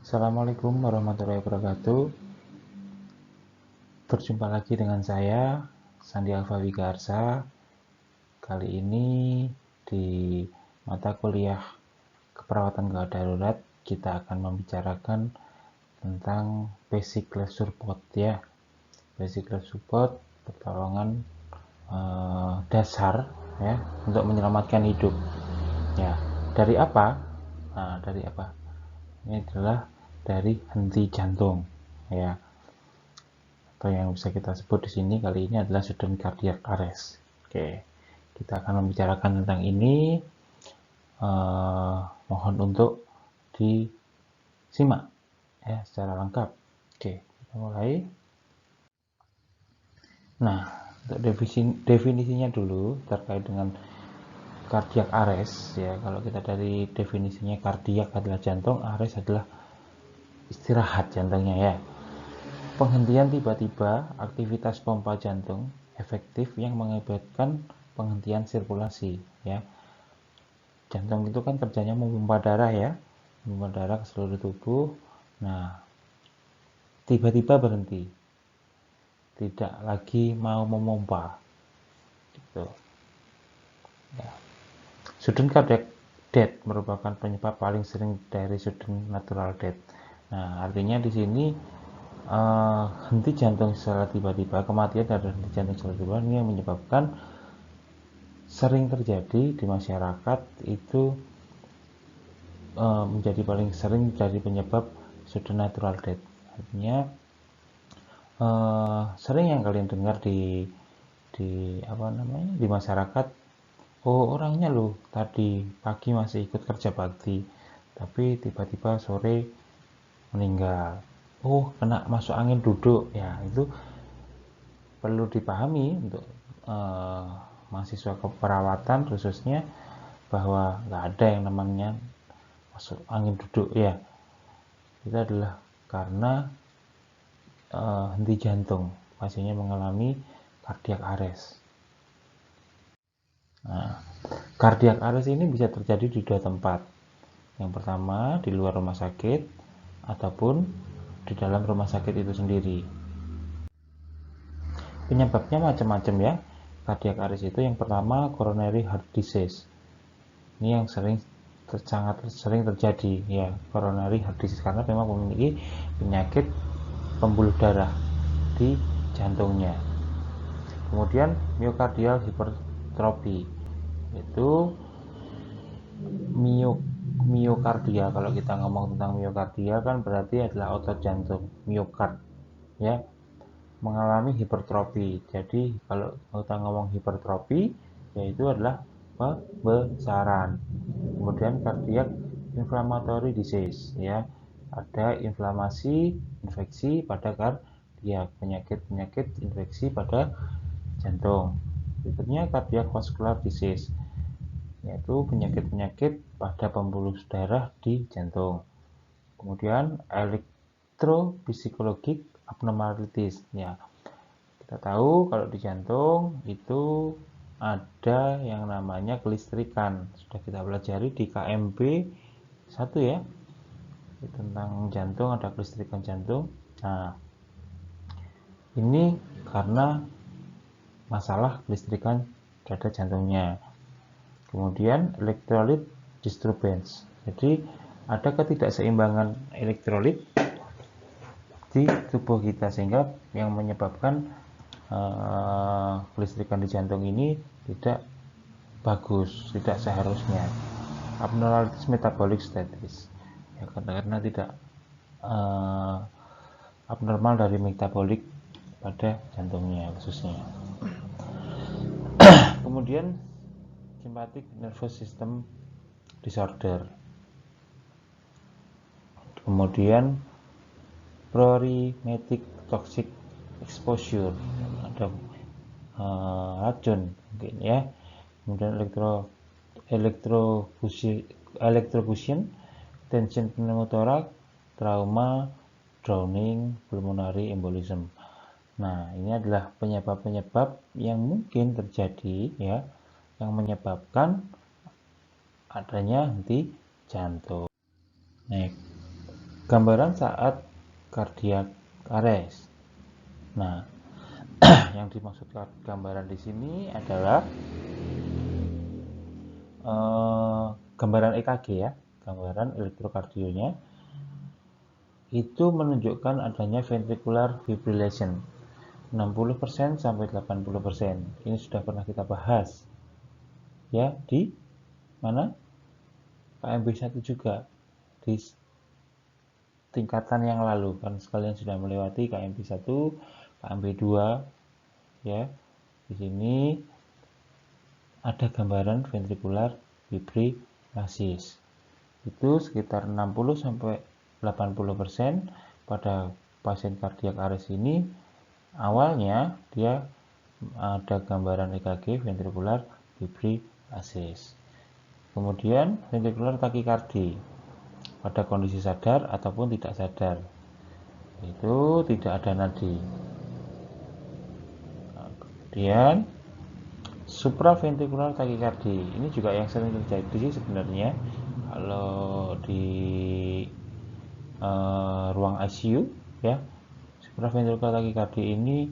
Assalamualaikum warahmatullahi wabarakatuh. Berjumpa lagi dengan saya, Sandi Alfa Wigarsa. Kali ini di mata kuliah keperawatan gawat darurat kita akan membicarakan tentang basic life support ya. Basic life support, pertolongan dasar ya untuk menyelamatkan hidup. Ya, dari apa? Nah, dari apa? Ini adalah dari henti jantung ya, atau yang bisa kita sebut di sini kali ini adalah sudden cardiac arrest. Oke, kita akan membicarakan tentang ini. Mohon untuk disimak ya secara lengkap. Oke, kita mulai. Nah, untuk definisinya dulu terkait dengan cardiac arrest ya. Kalau kita dari definisinya, cardiac adalah jantung, arrest adalah istirahat jantungnya ya. Penghentian tiba-tiba aktivitas pompa jantung efektif yang mengakibatkan penghentian sirkulasi ya. Jantung itu kan kerjanya memompa darah ya, memompa darah ke seluruh tubuh. Nah, tiba-tiba berhenti, tidak lagi mau memompa gitu ya. Sudden cardiac death merupakan penyebab paling sering dari sudden natural death. Nah, artinya di sini henti jantung secara tiba-tiba, kematian dari henti jantung secara tiba-tiba ini yang menyebabkan sering terjadi di masyarakat itu, menjadi paling sering dari penyebab sudden natural death. Artinya sering yang kalian dengar di masyarakat, oh orangnya loh tadi pagi masih ikut kerja bakti tapi tiba-tiba sore meninggal, oh kena masuk angin duduk ya. Itu perlu dipahami untuk mahasiswa keperawatan khususnya, bahwa nggak ada yang namanya masuk angin duduk ya. Itu adalah karena henti jantung, pasiennya mengalami cardiac arrest. Nah, cardiac arrest ini bisa terjadi di dua tempat. Yang pertama di luar rumah sakit ataupun di dalam rumah sakit itu sendiri. Penyebabnya macam-macam ya. Cardiac arrest itu yang pertama coronary heart disease. Ini yang sangat sering terjadi ya, coronary heart disease, karena memang memiliki penyakit pembuluh darah di jantungnya. Kemudian myocardial hypertrophy, itu miokardia. Kalau kita ngomong tentang miokardia kan berarti adalah otot jantung, miokard ya, mengalami hipertrofi. Jadi kalau kita ngomong hipertrofi, yaitu adalah pembesaran. Kemudian cardiac inflammatory disease ya, ada inflamasi, infeksi pada kardiak, penyakit infeksi pada jantung. Berikutnya cardiac vascular disease, yaitu penyakit-penyakit pada pembuluh darah di jantung. Kemudian electrophysiologic abnormalities ya, kita tahu kalau di jantung itu ada yang namanya kelistrikan, sudah kita pelajari di KMB 1 ya, tentang jantung, ada kelistrikan jantung. Nah, ini karena masalah kelistrikan pada jantungnya. Kemudian electrolyte disturbance, jadi ada ketidakseimbangan elektrolit di tubuh kita sehingga yang menyebabkan kelistrikan di jantung ini tidak bagus, tidak seharusnya. Abnormalities metabolic status ya, karena tidak abnormal dari metabolik pada jantungnya khususnya. Kemudian sympathetic nervous system disorder, kemudian prurigmatic toxic exposure, ada racun mungkin ya. Kemudian electrocution, tension pneumothorax, trauma, drowning, pulmonary embolism. Nah, ini adalah penyebab-penyebab yang mungkin terjadi ya, yang menyebabkan adanya henti jantung. Nah, gambaran saat cardiac arrest. Nah, yang dimaksud gambaran di sini adalah gambaran EKG ya, gambaran elektrokardionya itu menunjukkan adanya ventricular fibrillation 60% sampai 80%. Ini sudah pernah kita bahas ya di mana KMB1 juga di tingkatan yang lalu kan sekalian sudah melewati KMB1, KMB2 ya. Di sini ada gambaran ventricular fibrillasis. Itu sekitar 60 sampai 80% pada pasien cardiac arrest ini. Awalnya dia ada gambaran EKG ventricular fibrillasis. Kemudian ventricular tachycardia pada kondisi sadar ataupun tidak sadar. Itu tidak ada nadi. Kemudian supraventricular tachycardia. Ini juga yang sering terjadi sebenarnya kalau di ruang ICU ya. Supraventricular tachycardia ini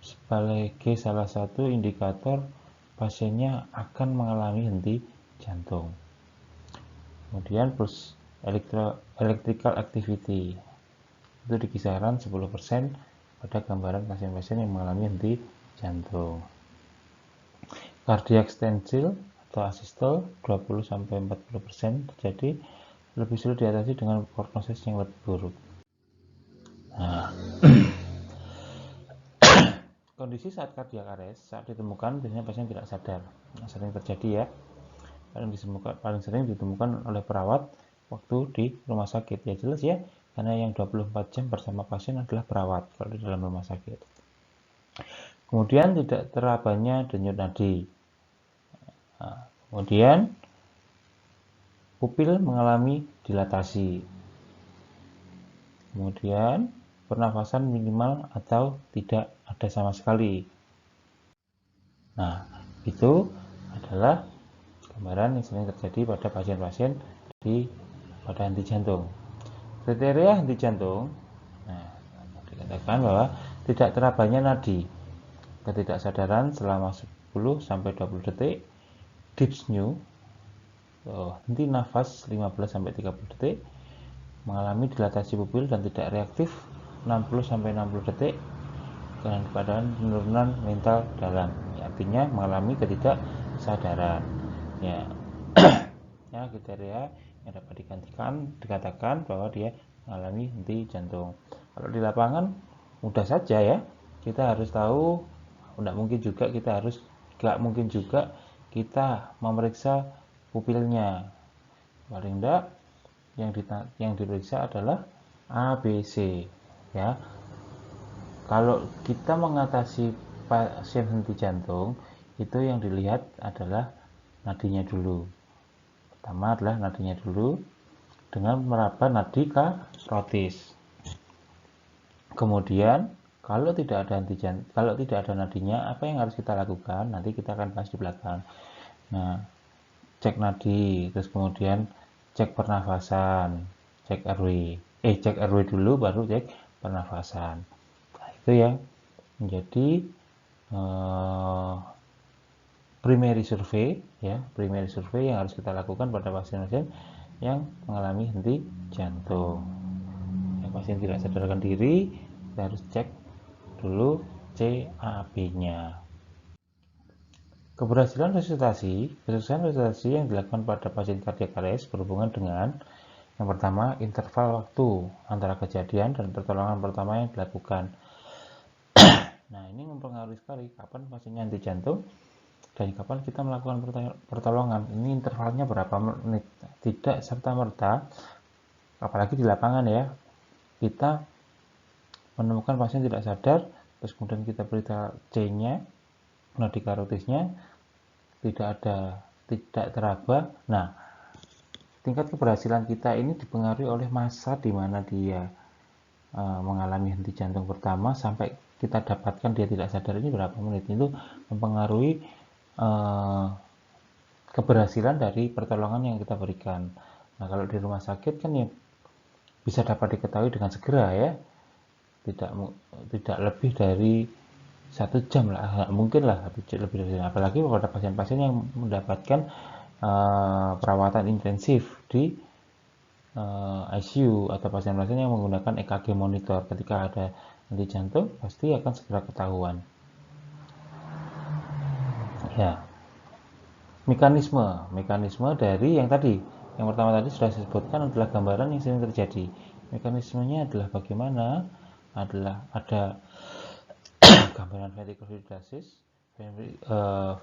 sebagai salah satu indikator pasiennya akan mengalami henti jantung. Kemudian plus electrical activity itu di kisaran 10% pada gambaran pasien-pasien yang mengalami henti jantung. Cardiac stensil atau asystole 20-40% terjadi, lebih sulit diatasi dengan prognosis yang lebih buruk. Nah, kondisi saat cardiac arrest saat ditemukan biasanya pasien tidak sadar. Nah, sering terjadi ya. Paling sering ditemukan oleh perawat waktu di rumah sakit. Ya jelas ya, karena yang 24 jam bersama pasien adalah perawat kalau di dalam rumah sakit. Kemudian tidak terabanya denyut nadi. Nah, kemudian pupil mengalami dilatasi. Kemudian pernafasan minimal atau tidak ada sama sekali. Nah, itu adalah gambaran yang sering terjadi pada pasien-pasien pada henti jantung. Kriteria henti jantung, nah, dikatakan bahwa tidak terabanya nadi, ketidaksadaran selama 10-20 detik, dyspnea, henti nafas 15-30 detik, mengalami dilatasi pupil dan tidak reaktif 60-60 detik, dengan keadaan penurunan mental dalam, ya, artinya mengalami ketidaksadaran. Ya, ya kriteria yang dapat dikatakan bahwa dia mengalami henti jantung. Kalau di lapangan mudah saja ya, kita harus tahu, nggak mungkin juga kita memeriksa pupilnya. Paling enggak yang diperiksa adalah ABC ya. Kalau kita mengatasi pasien henti jantung, itu yang dilihat adalah nadinya dulu. Pertama adalah nadinya dulu dengan meraba nadi karotis. Kemudian kalau tidak ada nadinya, apa yang harus kita lakukan? Nanti kita akan bahas di belakang. Nah, cek nadi, terus kemudian cek pernafasan, cek RW dulu baru cek pernafasan. Nah, itu yang menjadi primary survey yang harus kita lakukan pada pasien-pasien yang mengalami henti jantung. Ya, pasien tidak sadarkan diri, kita harus cek dulu CAB-nya. Keberhasilan resusitasi yang dilakukan pada pasien cardiac arrest berhubungan dengan yang pertama, interval waktu antara kejadian dan pertolongan pertama yang dilakukan. Nah, ini mempengaruhi sekali kapan pasiennya henti jantung dan kapan kita melakukan pertolongan. Ini intervalnya berapa menit. Tidak serta-merta, apalagi di lapangan ya, kita menemukan pasien tidak sadar, terus kemudian kita periksa C-nya, nadi karotisnya, tidak teraba. Nah, tingkat keberhasilan kita ini dipengaruhi oleh masa di mana dia mengalami henti jantung pertama sampai kita dapatkan dia tidak sadar ini berapa menit. Itu mempengaruhi keberhasilan dari pertolongan yang kita berikan. Nah, kalau di rumah sakit kan ya bisa dapat diketahui dengan segera ya, tidak lebih dari 1 jam lah, mungkin lah lebih dari itu. Apalagi pada pasien-pasien yang mendapatkan perawatan intensif di ICU atau pasien-pasien yang menggunakan EKG monitor. Ketika ada henti jantung pasti akan segera ketahuan ya. Mekanisme dari yang tadi, yang pertama tadi sudah saya sebutkan adalah gambaran yang sering terjadi. Mekanismenya adalah bagaimana, adalah ada gambaran ventricular fibrillasis,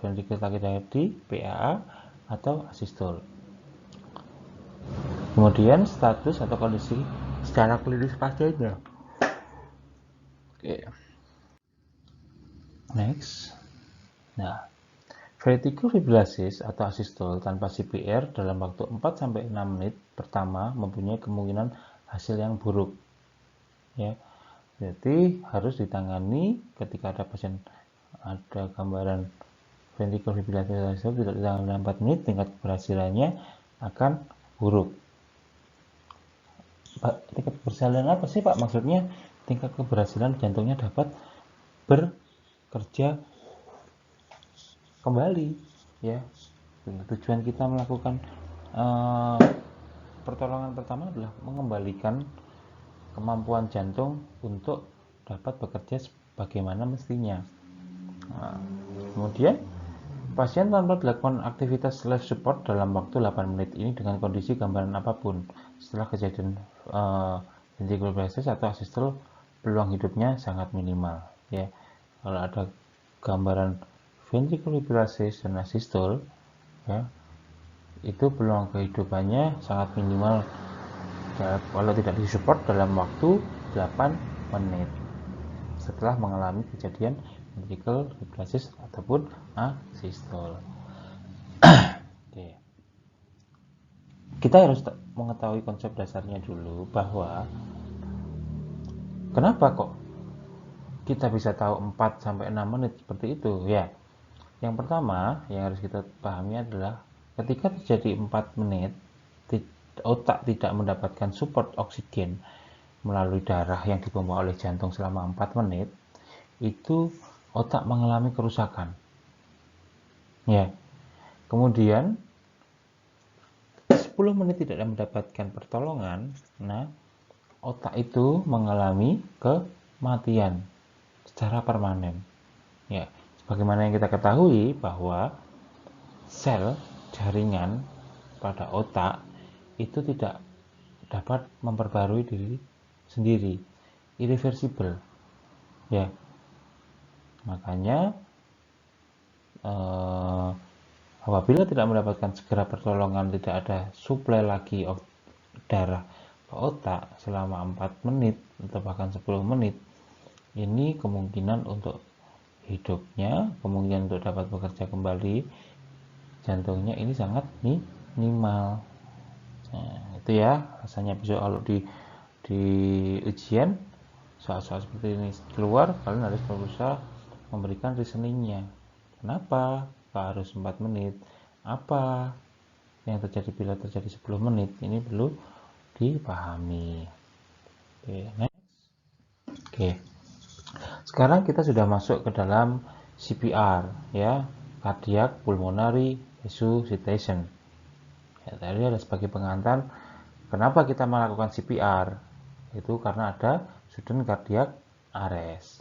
ventricular tachycardia, PAA, atau asistol. Kemudian status atau kondisi secara klinis pasiennya. Oke. Next. Nah, vertical fibrillasis atau asistol tanpa CPR dalam waktu 4-6 menit pertama mempunyai kemungkinan hasil yang buruk. Ya. Jadi harus ditangani ketika ada pasien ada gambaran ventricular fibrillasis tidak ditangani dalam 4 menit, tingkat keberhasilannya akan buruk. Tingkat keberhasilan apa sih Pak? Maksudnya tingkat keberhasilan jantungnya dapat bekerja kembali ya. Tujuan kita melakukan pertolongan pertama adalah mengembalikan kemampuan jantung untuk dapat bekerja sebagaimana mestinya. Nah, kemudian pasien tanpa dilakukan aktivitas life support dalam waktu 8 menit ini dengan kondisi gambaran apapun setelah kejadian ventricular fibrillasis atau asistol, peluang hidupnya sangat minimal ya. Kalau ada gambaran ventricular fibrillasis dan asistol ya, itu peluang kehidupannya sangat minimal kalau tidak disupport dalam waktu 8 menit setelah mengalami kejadian ventricular fibrillasis ataupun asistol. Oke. Kita harus mengetahui konsep dasarnya dulu, bahwa kenapa kok kita bisa tahu 4-6 menit seperti itu ya. Yang pertama yang harus kita pahami adalah ketika terjadi 4 menit otak tidak mendapatkan support oksigen melalui darah yang dipompa oleh jantung selama 4 menit, itu otak mengalami kerusakan ya. Kemudian 10 menit tidak mendapatkan pertolongan, nah otak itu mengalami kematian secara permanen ya. Sebagaimana yang kita ketahui bahwa sel jaringan pada otak itu tidak dapat memperbarui diri sendiri, irreversible ya. Makanya apabila tidak mendapatkan segera pertolongan, tidak ada suplai lagi darah ke otak selama 4 menit atau bahkan 10 menit, ini kemungkinan untuk hidupnya, kemungkinan untuk dapat bekerja kembali jantungnya ini sangat minimal. Nah, itu ya rasanya besok kalau di ujian soal-soal seperti ini keluar, kalian harus berusaha memberikan reasoningnya. Kenapa harus 4 menit? Apa yang terjadi bila terjadi 10 menit? Ini perlu dipahami. Oke, next. Oke. Sekarang kita sudah masuk ke dalam CPR ya, cardiac pulmonary resuscitation. Ya, tadi ada sebagai pengantar kenapa kita melakukan CPR. Itu karena ada sudden cardiac arrest.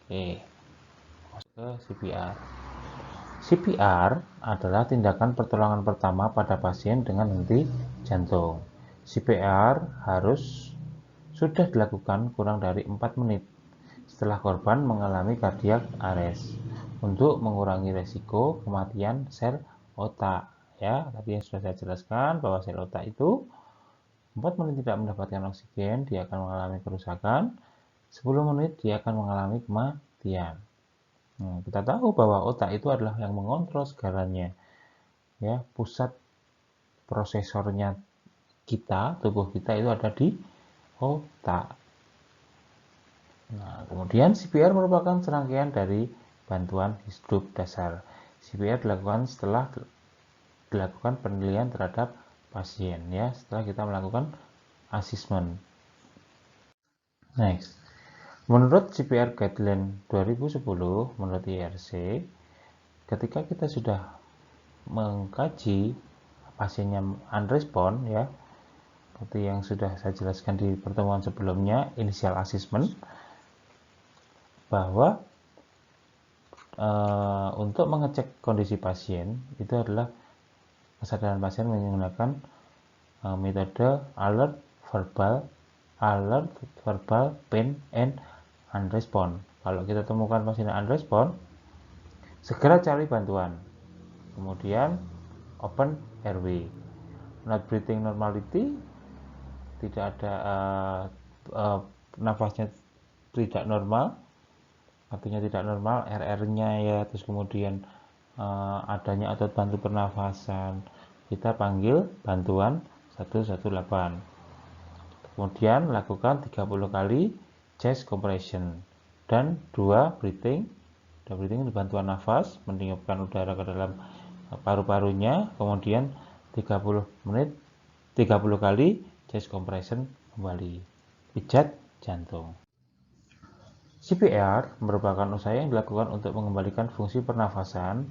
Oke. Masuk ke CPR. CPR adalah tindakan pertolongan pertama pada pasien dengan henti jantung. CPR harus sudah dilakukan kurang dari 4 menit setelah korban mengalami cardiac arrest untuk mengurangi resiko kematian sel otak. Ya, tadi yang sudah saya jelaskan bahwa sel otak itu 4 menit tidak mendapatkan oksigen, dia akan mengalami kerusakan. 10 menit dia akan mengalami kematian. Nah, kita tahu bahwa otak itu adalah yang mengontrol segalanya. Ya, pusat prosesornya kita, tubuh kita itu ada di otak. Nah, kemudian CPR merupakan serangkaian dari bantuan hidup dasar. CPR dilakukan setelah dilakukan penilaian terhadap pasien ya, setelah kita melakukan assessment. Next, menurut CPR Guideline 2010, menurut IRC, ketika kita sudah mengkaji pasiennya unrespond, ya, seperti yang sudah saya jelaskan di pertemuan sebelumnya, initial assessment, bahwa untuk mengecek kondisi pasien itu adalah kesadaran pasien menggunakan metode alert, verbal, pain, and unrespond. Kalau kita temukan pasien unrespond, segera cari bantuan. Kemudian open airway, not breathing normality, tidak ada nafasnya tidak normal, artinya tidak normal, RR-nya ya, terus kemudian adanya otot bantu pernafasan, kita panggil bantuan 118. Kemudian lakukan 30 kali chest compression dan 2 breathing itu bantuan nafas, meniupkan udara ke dalam paru-parunya, kemudian 30 kali chest compression kembali. Pijat jantung. CPR merupakan usaha yang dilakukan untuk mengembalikan fungsi pernafasan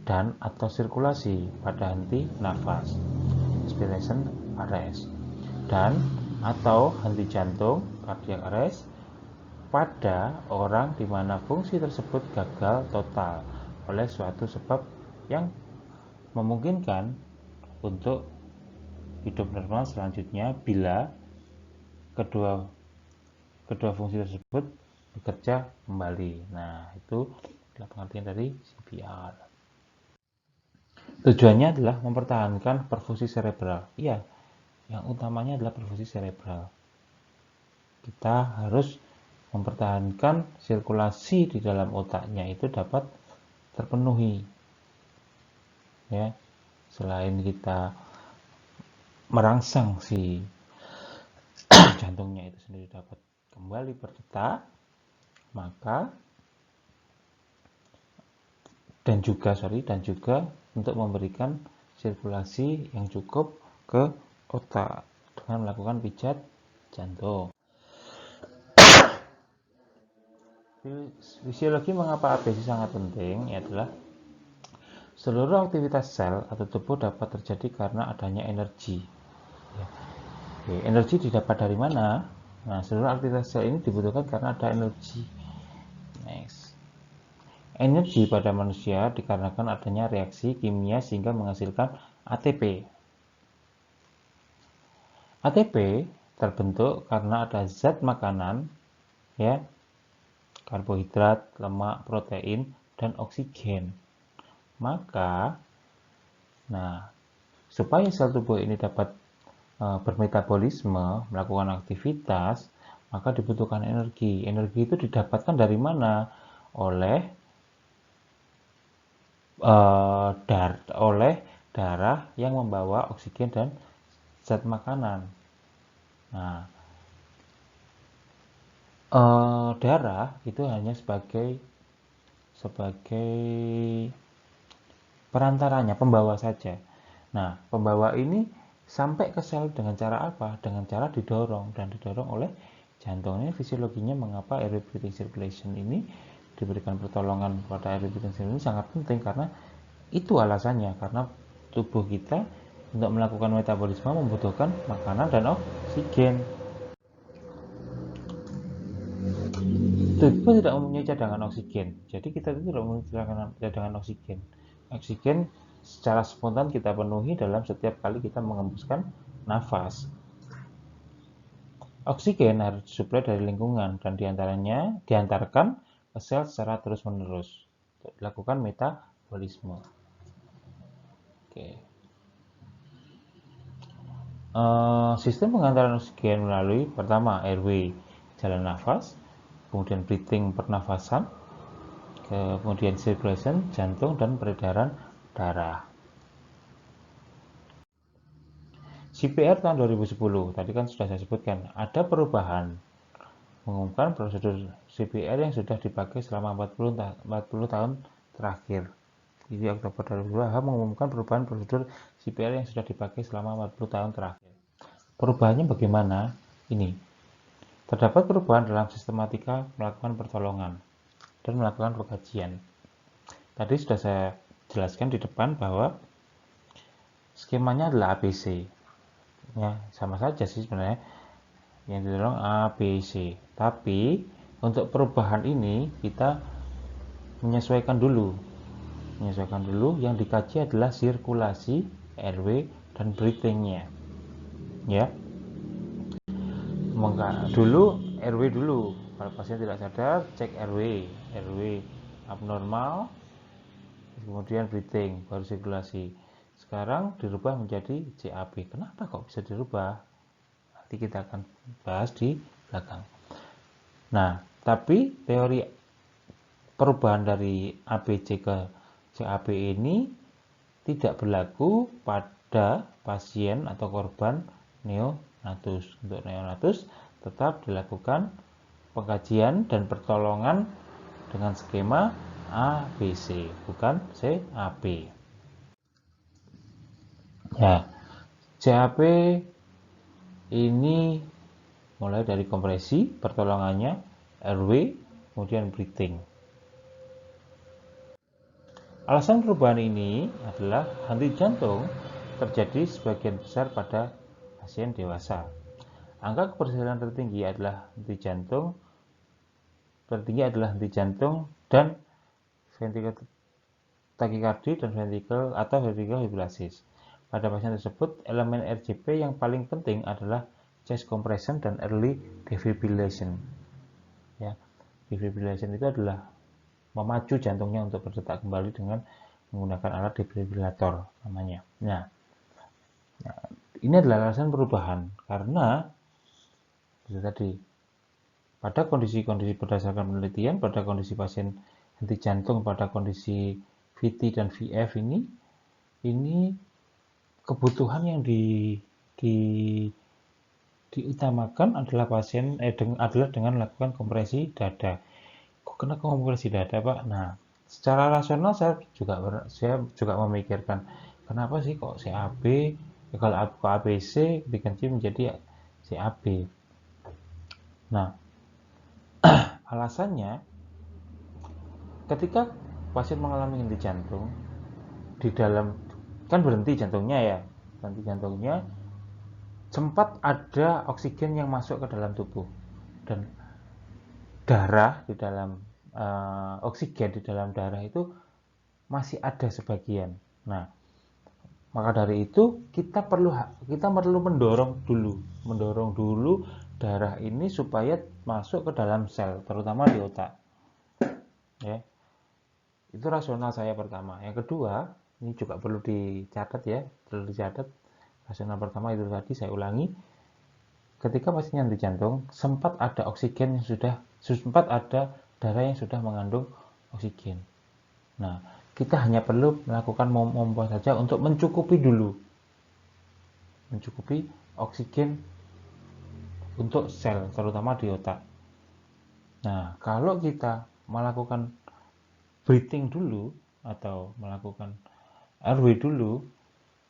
dan atau sirkulasi pada henti nafas, respiration arrest, dan atau henti jantung, cardiac arrest, pada orang di mana fungsi tersebut gagal total oleh suatu sebab yang memungkinkan untuk hidup normal selanjutnya bila kedua fungsi tersebut bekerja kembali. Nah, itu adalah pengertian dari CPR. Tujuannya adalah mempertahankan perfusi cerebral. Iya, yang utamanya adalah perfusi cerebral. Kita harus mempertahankan sirkulasi di dalam otaknya itu dapat terpenuhi. Ya, selain kita merangsang si jantungnya itu sendiri dapat kembali berdetak, maka dan juga untuk memberikan sirkulasi yang cukup ke otak dengan melakukan pijat jantung. Fisiologi mengapa ABCD sangat penting adalah seluruh aktivitas sel atau tubuh dapat terjadi karena adanya energi. Energi didapat dari mana? Nah, seluruh aktivitas sel ini dibutuhkan karena ada energi. Next. Energi pada manusia dikarenakan adanya reaksi kimia sehingga menghasilkan ATP. ATP terbentuk karena ada zat makanan, ya, karbohidrat, lemak, protein, dan oksigen. Maka, supaya sel tubuh ini dapat bermetabolisme, melakukan aktivitas, maka dibutuhkan energi. Energi itu didapatkan dari mana? Oleh darah yang membawa oksigen dan zat makanan. Nah, darah itu hanya sebagai perantaranya, pembawa saja. Nah, pembawa ini sampai ke sel dengan cara apa? Dengan cara didorong oleh jantung. Ini fisiologinya mengapa airway breathing circulation ini diberikan pertolongan pada airway breathing circulation ini sangat penting, karena itu alasannya, karena tubuh kita untuk melakukan metabolisme membutuhkan makanan dan oksigen. Tubuh tidak mempunyai cadangan oksigen, jadi kita tidak mempunyai cadangan oksigen. Oksigen secara spontan kita penuhi dalam setiap kali kita mengembuskan nafas. Oksigen harus disuplai dari lingkungan dan diantarkan ke sel secara terus-menerus untuk dilakukan metabolisme. Oke. Sistem pengantaran oksigen melalui pertama airway, jalan nafas, kemudian breathing, pernafasan, kemudian circulation, jantung, dan peredaran darah. CPR tahun 2010, tadi kan sudah saya sebutkan, ada perubahan, mengumumkan prosedur CPR yang sudah dipakai selama 40 tahun terakhir. Jadi Oktober 2020 mengumumkan perubahan prosedur CPR yang sudah dipakai selama 40 tahun terakhir. perubahannya bagaimana? Ini, terdapat perubahan dalam sistematika melakukan pertolongan dan melakukan pengkajian. Tadi sudah saya jelaskan di depan bahwa skemanya adalah ABC. Ya, sama saja sih sebenarnya. Yang ditolong ABC. Tapi untuk perubahan ini kita menyesuaikan dulu. Yang dikaji adalah sirkulasi, RW, dan breathing-nya. Ya. Dulu RW dulu. Kalau pasien tidak sadar, cek RW abnormal, kemudian breathing, baru sirkulasi. Sekarang dirubah menjadi CAB. Kenapa kok bisa dirubah? Nanti kita akan bahas di belakang. Nah, tapi teori perubahan dari ABC ke CAB ini tidak berlaku pada pasien atau korban neonatus. Untuk neonatus tetap dilakukan pengkajian dan pertolongan dengan skema ABC, bukan CAB. Ya, CAB ini mulai dari kompresi, pertolongannya, RW, kemudian breathing. Alasan perubahan ini adalah henti jantung terjadi sebagian besar pada pasien dewasa. Angka keberhasilan tertinggi adalah henti jantung dan ventricular tachycardia dan ventricular fibrillasis. Pada pasien tersebut, elemen RJP yang paling penting adalah chest compression dan early defibrillation. Ya, defibrillation itu adalah memacu jantungnya untuk berdetak kembali dengan menggunakan alat defibrillator namanya. Nah, ini adalah alasan perubahan karena tadi pada kondisi-kondisi berdasarkan penelitian, pada kondisi pasien henti jantung, pada kondisi VT dan VF ini kebutuhan yang diutamakan adalah adalah dengan melakukan kompresi dada. Kok kena kompresi dada, Pak? Nah, secara rasional saya juga memikirkan kenapa sih kok CAB, kalau ABC diganti menjadi CAB. Nah, alasannya ketika pasien mengalami henti jantung di dalam kan berhenti jantungnya sempat ada oksigen yang masuk ke dalam tubuh dan darah di dalam oksigen di dalam darah itu masih ada sebagian. Nah, maka dari itu kita perlu mendorong dulu darah ini supaya masuk ke dalam sel, terutama di otak. Ya. Itu rasional saya pertama. Yang kedua, ini juga perlu dicatat. Rasional pertama itu tadi saya ulangi. Ketika pasien henti jantung, sempat ada darah yang sudah mengandung oksigen. Nah, kita hanya perlu melakukan pompa saja untuk mencukupi oksigen untuk sel, terutama di otak. Nah, kalau kita melakukan breathing dulu atau melakukan RW dulu,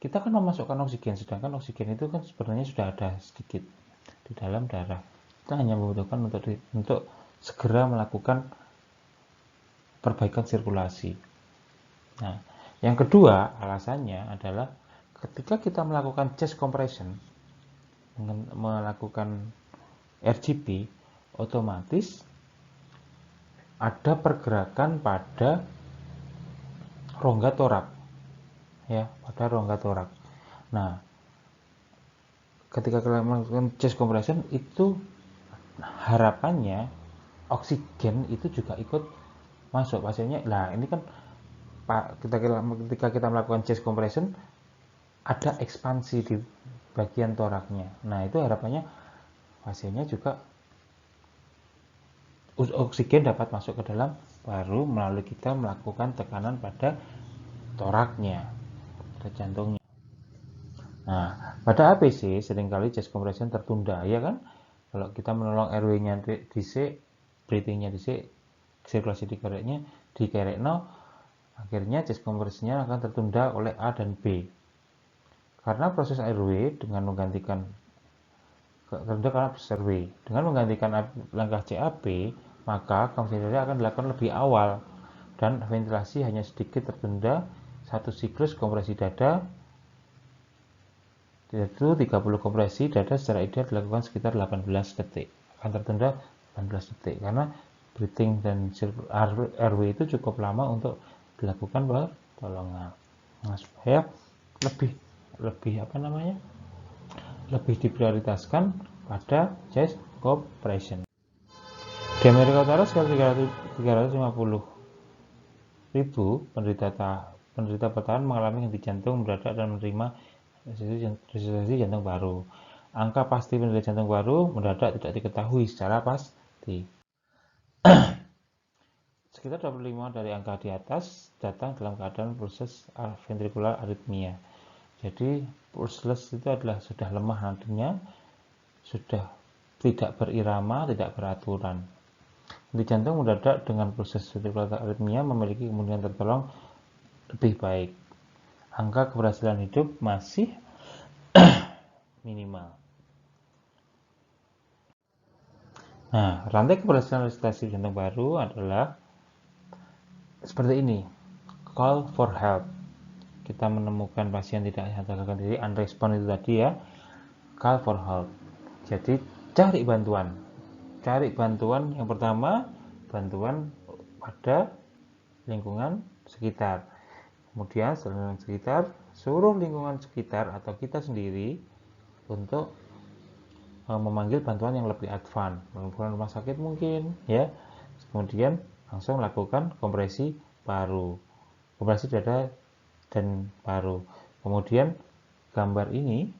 kita kan memasukkan oksigen, sedangkan oksigen itu kan sebenarnya sudah ada sedikit di dalam darah. Kita hanya membutuhkan untuk segera melakukan perbaikan sirkulasi. Nah, yang kedua alasannya adalah ketika kita melakukan chest compression, melakukan RGP, otomatis ada pergerakan pada rongga torak. Ya, pada rongga torak. Nah, ketika kita melakukan chest compression itu harapannya oksigen itu juga ikut masuk pasiennya. Nah, ini kan ketika kita melakukan chest compression ada ekspansi di bagian toraknya. Nah, itu harapannya pasiennya juga oksigen dapat masuk ke dalam paru melalui kita melakukan tekanan pada toraknya, pada jantungnya. Nah, pada ABC seringkali chest compression tertunda, ya kan? Kalau kita menolong RW-nya DC, breathing-nya DC, sirkulasi dikerek 0, akhirnya chest compression-nya akan tertunda oleh A dan B. Karena proses RW dengan menggantikan tertunda karena proses RW. Dengan menggantikan langkah CAP, maka kompresi dada akan dilakukan lebih awal dan ventilasi hanya sedikit tertunda. Satu siklus kompresi dada, yaitu 30 kompresi dada secara ideal dilakukan sekitar 18 detik. Akan tertunda 18 detik karena breathing dan RW itu cukup lama untuk dilakukan pertolongan. Nah, supaya lebih lebih diprioritaskan pada chest compression. Di Amerika Utara sekitar 350.000 penderita per tahun mengalami henti jantung mendadak dan menerima resusitasi jantung baru. Angka pasti penderita jantung baru mendadak tidak diketahui secara pasti. Sekitar 25 dari angka di atas datang dalam keadaan proses ventricular arrhythmia. Jadi pulseless itu adalah sudah lemah nadinya, sudah tidak berirama, tidak beraturan. Henti jantung mendadak dengan proses ventricular arrhythmia memiliki kemungkinan tertolong lebih baik. Angka keberhasilan hidup masih minimal. Nah, rantai keberhasilan resusitasi jantung baru adalah seperti ini. Call for help. Kita menemukan pasien tidak sadarkan diri, unrespon itu tadi ya. Call for help. Jadi cari bantuan. Cari bantuan yang pertama, bantuan pada lingkungan sekitar. Kemudian setelah lingkungan sekitar, suruh lingkungan sekitar atau kita sendiri untuk memanggil bantuan yang lebih advance, menemukan rumah sakit mungkin ya. Kemudian langsung lakukan kompresi paru, kompresi dada dan paru. Kemudian gambar ini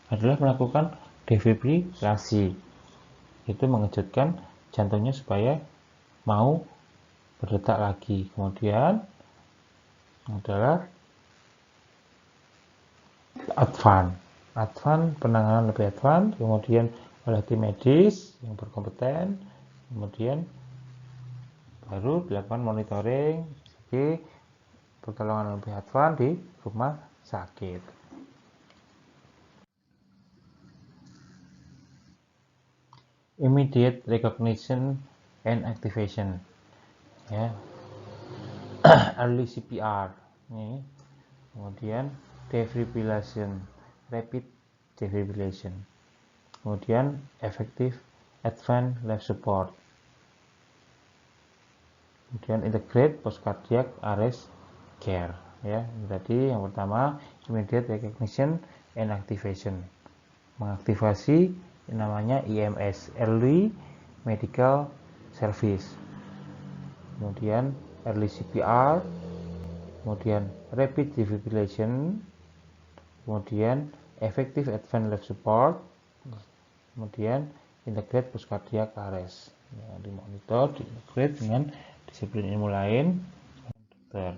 adalah melakukan defibrilasi. Itu mengejutkan jantungnya supaya mau berdetak lagi. Kemudian adalah advance penanganan lebih advance, kemudian oleh tim medis yang berkompeten, kemudian baru dilakukan monitoring sebagai pertolongan lebih advance di rumah sakit. Immediate recognition and activation, ya. Early CPR, ini. Kemudian defibrillation, rapid defibrillation. Kemudian effective advanced life support. Kemudian integrate post cardiac arrest care, ya. Tadi yang pertama immediate recognition and activation, mengaktifasi yang namanya EMS, early medical service. Kemudian early CPR, kemudian rapid defibrillation, kemudian effective advanced life support, kemudian integrate post cardiac arrest, ya, dimonitor, diintegrate dengan disiplin ilmu lain. Dokter.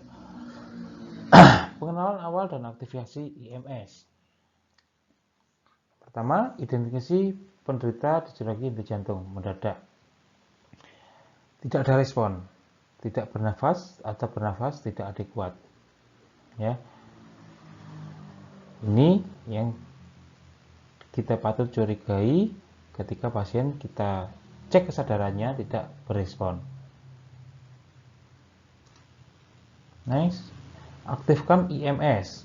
Pengenalan awal dan aktivasi EMS. Pertama, identifikasi penderita disebabkan henti jantung mendadak. Tidak ada respon, tidak bernafas atau bernafas tidak adekuat. Ya. Ini yang kita patut curigai ketika pasien kita cek kesadarannya tidak berespon. Next, aktifkan EMS.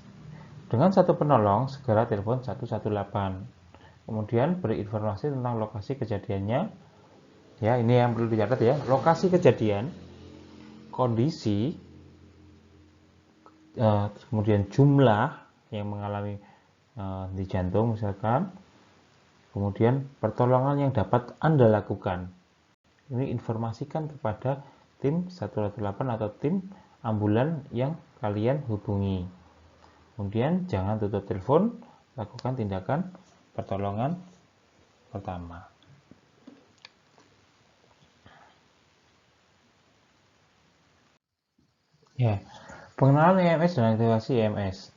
Dengan satu penolong, segera telepon 118. Kemudian beri informasi tentang lokasi kejadiannya. Ya, ini yang perlu dicatat ya. Lokasi kejadian, kondisi, kemudian jumlah yang mengalami henti jantung misalkan. Kemudian pertolongan yang dapat Anda lakukan. Ini informasikan kepada tim 118 atau tim ambulan yang kalian hubungi. Kemudian jangan tutup telepon, lakukan tindakan pertolongan pertama. Ya, pengenalan EMS dan aktivasi EMS.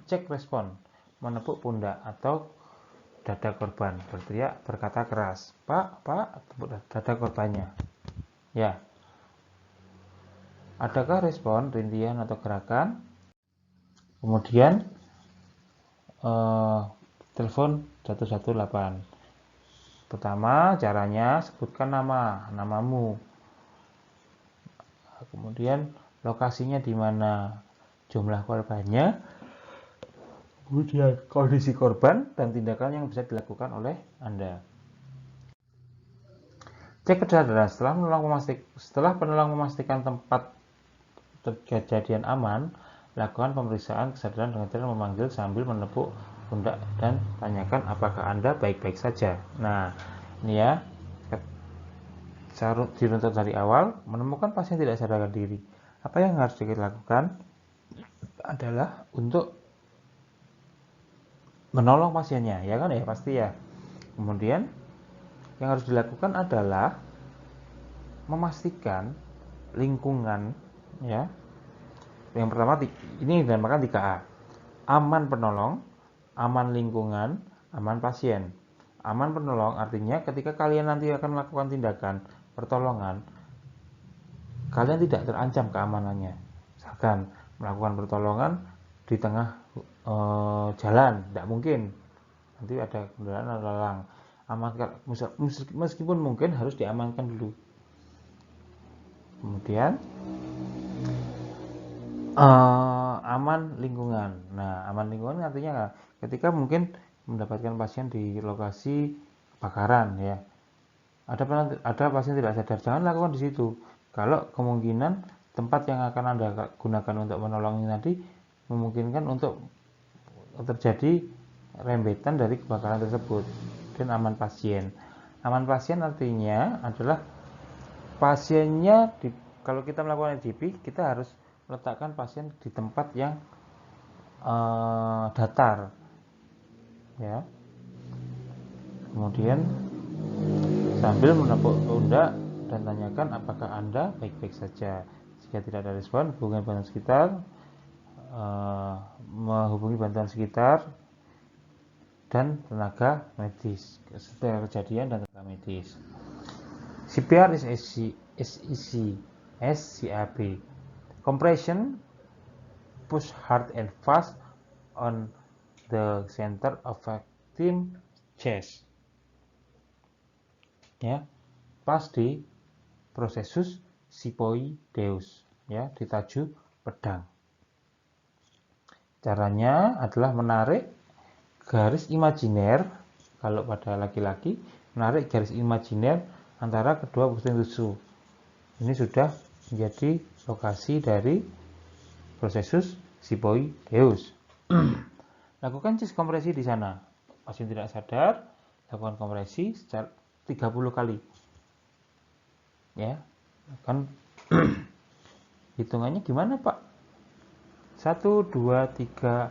Cek respon, menepuk pundak atau dada korban, berteriak, berkata keras, Pak, tepuk dada korbannya. Ya. Adakah respon, rintihan atau gerakan? Kemudian telepon 118. Pertama, caranya sebutkan namamu. Kemudian lokasinya di mana, jumlah korbannya, kemudian kondisi korban dan tindakan yang bisa dilakukan oleh Anda. Cek kesadaran. Setelah penolong memastikan tempat kejadian aman, lakukan pemeriksaan kesadaran dengan cara memanggil sambil menepuk pundak dan tanyakan apakah Anda baik-baik saja. Nah, ini ya, diruntut dari awal, menemukan pasien tidak sadarkan diri. Apa yang harus kita lakukan adalah untuk menolong pasiennya, ya kan ya, pasti ya. Kemudian yang harus dilakukan adalah memastikan lingkungan, ya. Yang pertama ini dinamakan 3A. Aman penolong, aman lingkungan, aman pasien. Aman penolong artinya ketika kalian nanti akan melakukan tindakan pertolongan, kalian tidak terancam keamanannya. Misalkan melakukan pertolongan di tengah jalan, tidak mungkin. Nanti ada kendaraan lalu lalang. Meskipun mungkin harus diamankan dulu. Kemudian aman lingkungan. Nah, aman lingkungan artinya ketika mungkin mendapatkan pasien di lokasi kebakaran, ya. Ada pasien tidak sadar, jangan lakukan di situ. Kalau kemungkinan tempat yang akan Anda gunakan untuk menolong ini tadi memungkinkan untuk terjadi rembetan dari kebakaran tersebut. Dan aman pasien. Aman pasien artinya adalah pasiennya kalau kita melakukan EDP, kita harus meletakkan pasien di tempat yang datar, ya. Kemudian sambil menepuk pundak dan tanyakan apakah Anda baik-baik saja. Jika tidak ada respon, hubungi bantuan sekitar, menghubungi bantuan sekitar dan tenaga medis. Setelah kejadian dan tenaga medis. CPR is easy as CAB. Compression, push hard and fast on the center of victim chest. Ya, pas di processus sipoideus, ya, ditajuk pedang. Caranya adalah menarik garis imajiner, kalau pada laki-laki menarik garis imajiner antara kedua puting tusuk. Ini sudah menjadi lokasi dari processus sipoideus. Lakukan chest kompresi di sana. Pasien tidak sadar, lakukan kompresi secara 30 kali. Ya, kan hitungannya gimana, Pak? 1 2 3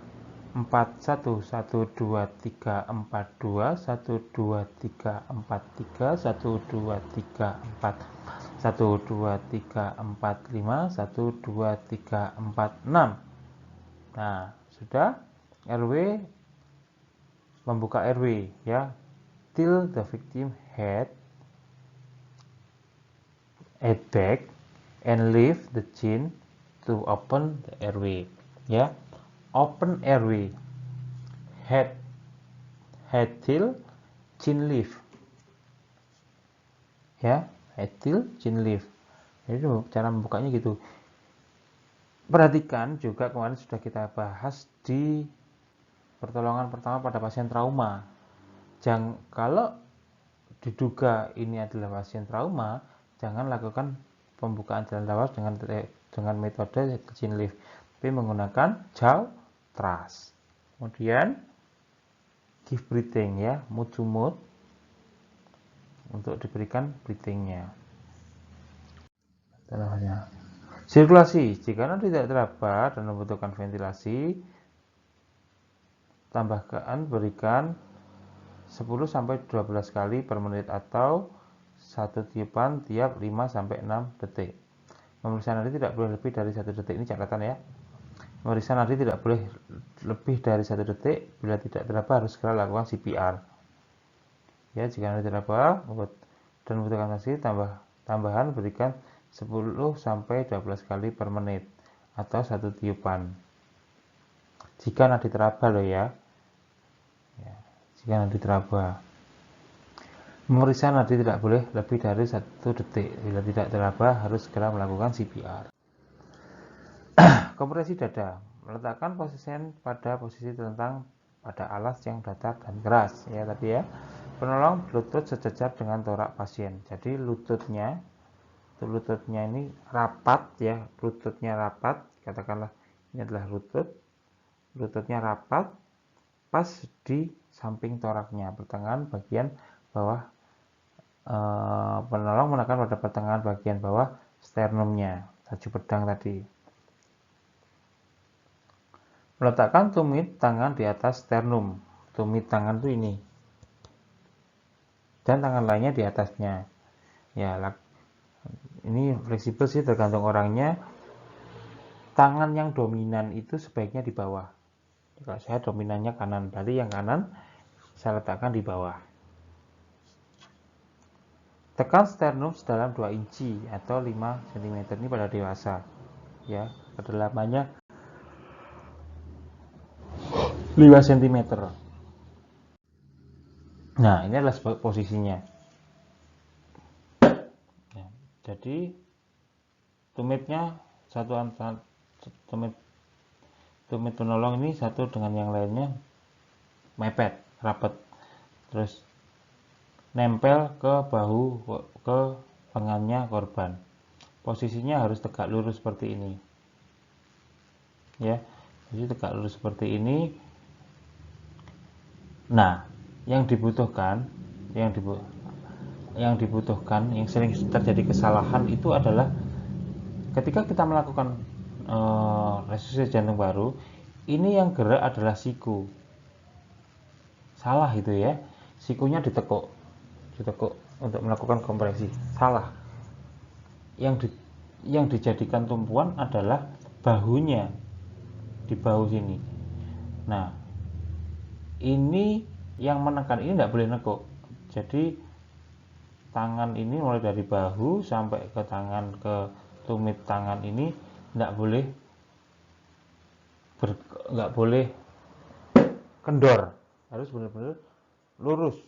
4 1 1 2 3 4 2 1 2 3 4 3 1 2 3 4 1 2 3 4 5 1 2 3 4 6. Nah, sudah. RW membuka RW, ya. Till the victim head back and lift the chin to open the airway, ya. Open airway, head till chin lift, ya. Head till chin lift. Jadi cara membukanya gitu. Perhatikan juga kemarin sudah kita bahas di pertolongan pertama pada pasien trauma. Kalau diduga ini adalah pasien trauma, jangan lakukan pembukaan jalan nafas dengan metode chin lift, tapi menggunakan jaw thrust. Kemudian give breathing, ya, mouth to mouth untuk diberikan breathingnya. Sirkulasi, jika nanti tidak terdapat dan membutuhkan ventilasi, berikan 10-12 kali per menit atau satu tiupan tiap 5-6 detik. Memeriksa nadi tidak boleh lebih dari 1 detik. Ini catatan, ya. Memeriksa nadi tidak boleh lebih dari 1 detik. Bila tidak terdapat harus segera lakukan CPR. Ya, jika nadi terdapat dan membutuhkan ventilasi, tambahan berikan 10-12 kali per menit atau satu tiupan. Jika nadi teraba loh, ya. jika nadi teraba. Memeriksa nadi tidak boleh lebih dari 1 detik. Bila tidak teraba, harus segera melakukan CPR. Kompresi dada. Meletakkan pasien pada posisi telentang pada alas yang datar dan keras. Ya tadi ya. Penolong lutut sejajar dengan torak pasien. Jadi lututnya ini rapat ya. Lututnya rapat. Katakanlah ini adalah lututnya rapat pas di samping toraknya, pertengahan bagian bawah. Penolong menekan pada pertengahan bagian bawah sternumnya, laju pedang tadi. Meletakkan tumit tangan di atas sternum. Tumit tangan itu ini, dan tangan lainnya di atasnya. Ya, ini fleksibel sih, tergantung orangnya. Tangan yang dominan itu sebaiknya di bawah. Kalau saya dominannya kanan, berarti yang kanan saya letakkan di bawah. Tekan sternum sedalam 2 inci atau 5 cm ini pada dewasa. Ya, kedalamannya 5 cm. Nah, ini adalah posisinya. Ya, jadi tumitnya tumit penolong ini satu dengan yang lainnya mepet, rapat. Terus nempel ke bahu, ke lengannya korban. Posisinya harus tegak lurus seperti ini. Ya, jadi tegak lurus seperti ini. Nah, yang dibutuhkan, yang sering terjadi kesalahan itu adalah ketika kita melakukan resusitasi jantung baru, ini yang gerak adalah siku. Salah itu ya, sikunya ditekuk untuk melakukan kompresi. Salah. Yang dijadikan tumpuan adalah bahunya, di bahu sini. Nah, ini yang menekan ini tidak boleh nekuk. Jadi tangan ini mulai dari bahu sampai ke tangan, ke tumit tangan ini tidak boleh kendor, harus benar-benar lurus.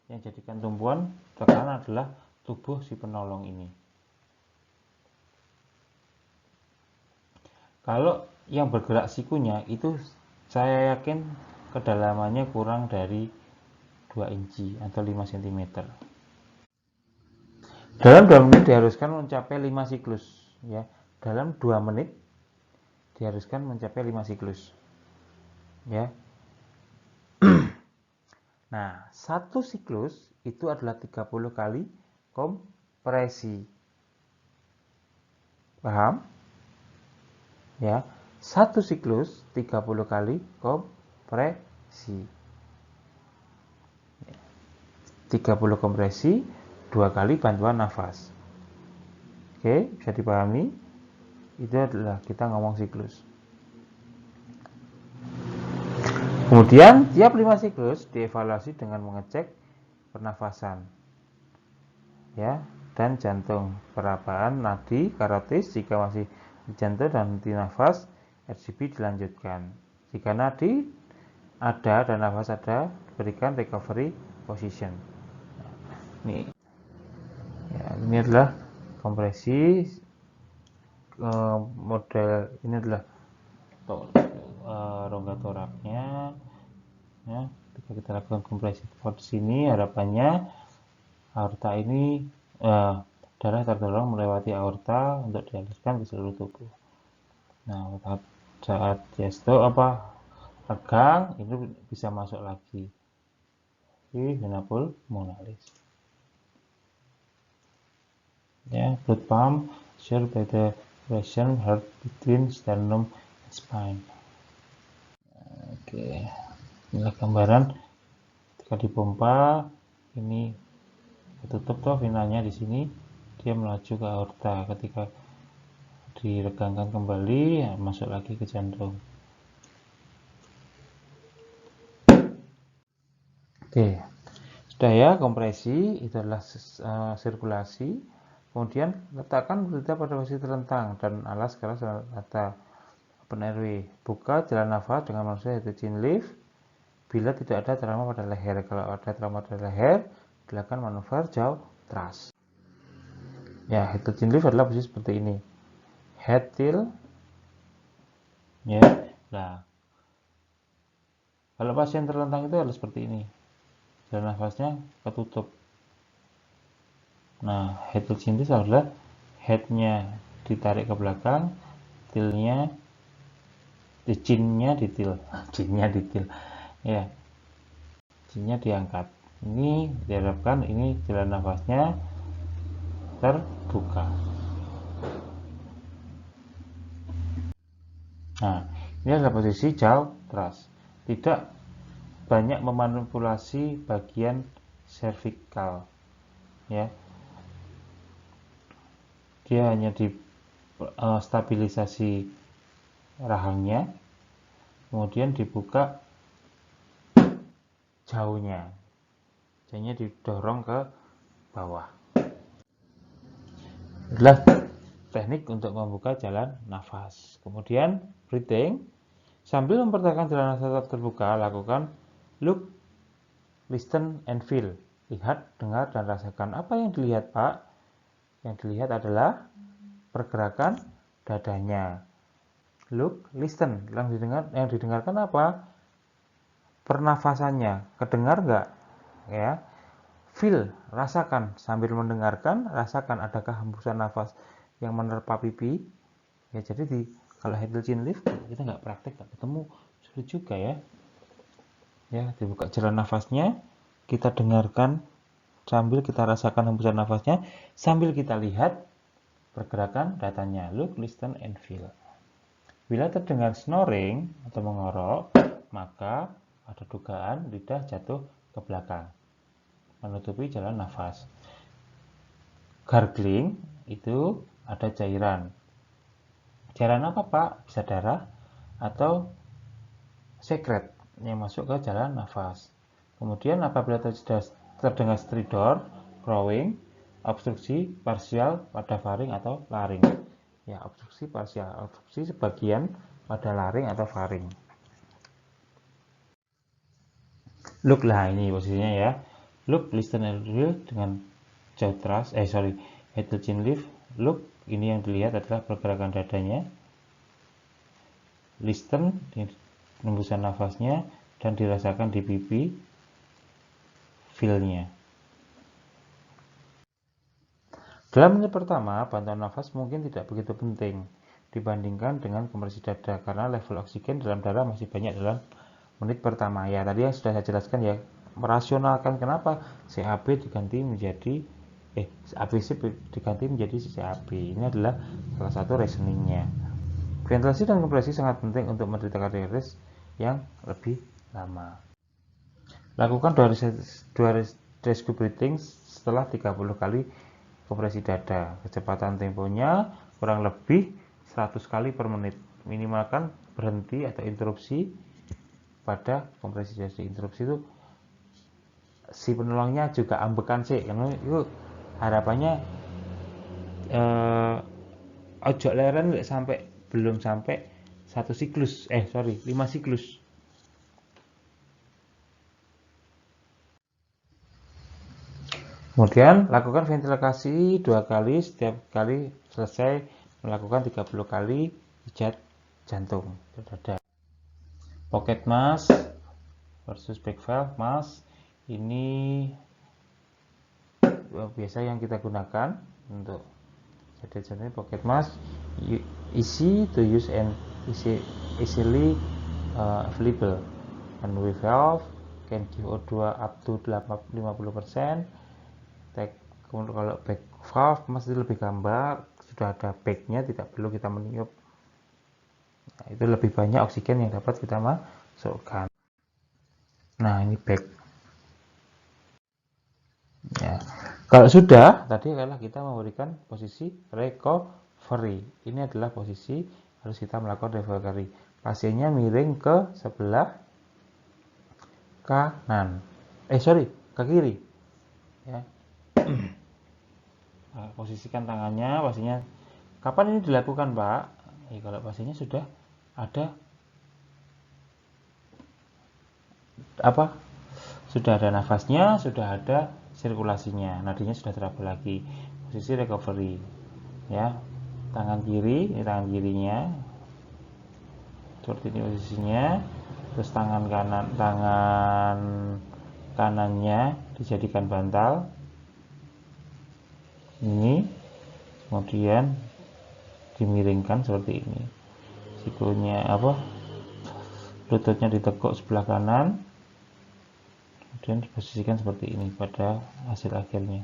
Yang jadikan tumpuan tekanan adalah tubuh si penolong ini. Kalau yang bergerak sikunya itu saya yakin kedalamannya kurang dari 2 inci atau 5 cm. Dalam 2 menit diharuskan mencapai 5 siklus ya. Dalam 2 menit diharuskan mencapai 5 siklus. Ya. Nah, 1 siklus itu adalah 30 kali kompresi. Paham? Ya. 1 siklus 30 kali kompresi. 30 kompresi, 2 kali bantuan nafas. Oke, bisa dipahami? Itu adalah kita ngomong siklus. Kemudian tiap 5 siklus dievaluasi dengan mengecek pernafasan ya, dan jantung, perabaan nadi karotis. Jika masih jantung dan henti nafas, RCP dilanjutkan. Jika nadi ada dan nafas ada, diberikan recovery position. Ini adalah kompresi. Model ini adalah rongga toraknya ya. Ketika kita lakukan kompresi di sini, harapannya aorta ini darah terdorong melewati aorta untuk dialirkan ke seluruh tubuh. Nah, saat diasto tegang, itu bisa masuk lagi di vena pulmonalis. Ya, blood pump shared by the present heart between sternum and spine. Oke, inilah gambaran ketika dipompa, ini tutup tuh venanya di sini, dia melaju ke aorta. Ketika diregangkan kembali, ya, masuk lagi ke jantung. Oke, sudah ya, kompresi itu adalah sirkulasi. Kemudian letakkan berita pada posisi terlentang dan alas keras rata. Open airway, buka jalan nafas dengan manusia yaitu chin lift. bila tidak ada trauma pada leher. Kalau ada trauma pada leher, silakan manuver jaw thrust. Ya, head to chin lift adalah posisi seperti ini. Head till, ya. Nah, kalau pasien terlentang itu harus seperti ini. Jalan nafasnya ketutup. Nah, head to chin lift adalah headnya ditarik ke belakang, tilnya, chinnya ditil, chinnya ditil, ya, chinnya diangkat. Ini diharapkan ini jalan nafasnya terbuka. Nah, ini adalah posisi jaw thrust. Tidak banyak memanipulasi bagian cervical, ya. Dia hanya di stabilisasi rahangnya, kemudian dibuka jauhnya, jauhnya didorong ke bawah. Adalah teknik untuk membuka jalan nafas. Kemudian breathing, sambil mempertahankan jalan nafas tetap terbuka, lakukan look, listen, and feel. Lihat, dengar, dan rasakan. Apa yang dilihat, Pak? Yang dilihat adalah pergerakan dadanya. Look, listen. Yang didengarkan apa? Pernafasannya. Kedengar nggak? Ya. Feel, rasakan. Sambil mendengarkan, rasakan adakah hembusan nafas yang menerpa pipi. Ya, jadi kalau head to chin lift kita nggak praktek, nggak ketemu, sulit juga ya. Ya, dibuka jalan nafasnya, kita dengarkan sambil kita rasakan hembusan nafasnya, sambil kita lihat pergerakan datanya. Look, listen, and feel. Bila terdengar snoring atau mengorok, maka ada dugaan lidah jatuh ke belakang, menutupi jalan nafas. Gargling itu ada cairan. Cairan apa, Pak? Bisa darah atau sekret yang masuk ke jalan nafas. Kemudian apabila terdengar stridor, crowing, obstruksi parsial pada faring atau laring. Ya, obstruksi parsial, obstruksi sebagian pada laring atau faring. Look, lah ini posisinya ya. Look, listen, and feel dengan jaw thrust, head to chin lift. Look, ini yang dilihat adalah pergerakan dadanya. Listen, hembusan nafasnya, dan dirasakan di pipi, feel-nya. Dalam menit pertama, bantuan nafas mungkin tidak begitu penting dibandingkan dengan kompresi dada karena level oksigen dalam darah masih banyak dalam menit pertama. Ya, tadi yang sudah saya jelaskan ya, merasionalkan kenapa CAB diganti menjadi ABC diganti menjadi CAB. Ini adalah salah satu reasoningnya. Ventilasi dan kompresi sangat penting untuk menderita cardiac arrest yang lebih lama. Lakukan 2 rescue breathing setelah 30 kali kompresi dada. Kecepatan temponya kurang lebih 100 kali per menit. Minimalkan berhenti atau interupsi pada kompresi dada. Interupsi itu si penolongnya juga ambekan sih, karena itu harapannya ojo leren belum sampai 1 siklus 5 siklus. Kemudian lakukan ventilasi 2 kali, setiap kali selesai melakukan 30 kali pijat jantung dada. Pocket mask versus back valve mask ini biasa yang kita gunakan untuk jadi pocket mask, easy to use and easily available. And we valve can give O2 up to 50%. Kalau back valve masih lebih gambar, sudah ada backnya, tidak perlu kita meniup. Nah, itu lebih banyak oksigen yang dapat kita masukkan. Nah, ini back. Ya. Kalau sudah, tadi adalah kita memberikan posisi recovery. Ini adalah posisi harus kita melakukan recovery. Pasiennya miring ke sebelah kanan. Ke kiri. Ya. Nah, posisikan tangannya, pasiennya. Kapan ini dilakukan, Pak? Kalau pasiennya sudah ada apa? Sudah ada nafasnya, sudah ada sirkulasinya, nadinya sudah teraba lagi. Posisi recovery, ya. Tangan kiri, ini tangan kirinya, seperti ini posisinya. Terus tangan kanannya dijadikan bantal. Ini, kemudian dimiringkan seperti ini. Sikunya lututnya ditekuk sebelah kanan, kemudian diposisikan seperti ini pada hasil akhirnya.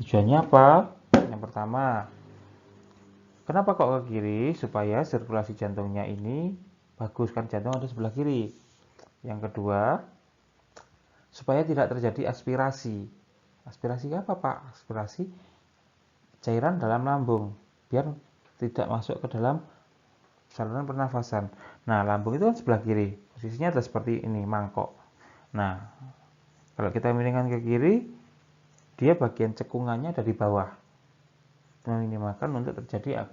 Tujuannya apa? Yang pertama, kenapa kok ke kiri? Supaya sirkulasi jantungnya ini bagus, kan jantung ada sebelah kiri. Yang kedua, supaya tidak terjadi aspirasi. Aspirasi apa, Pak? Aspirasi cairan dalam lambung, biar tidak masuk ke dalam saluran pernafasan. Nah, lambung itu kan sebelah kiri, posisinya adalah seperti ini, mangkok. Nah, kalau kita miringkan ke kiri, dia bagian cekungannya ada di bawah, meminimalkan untuk terjadi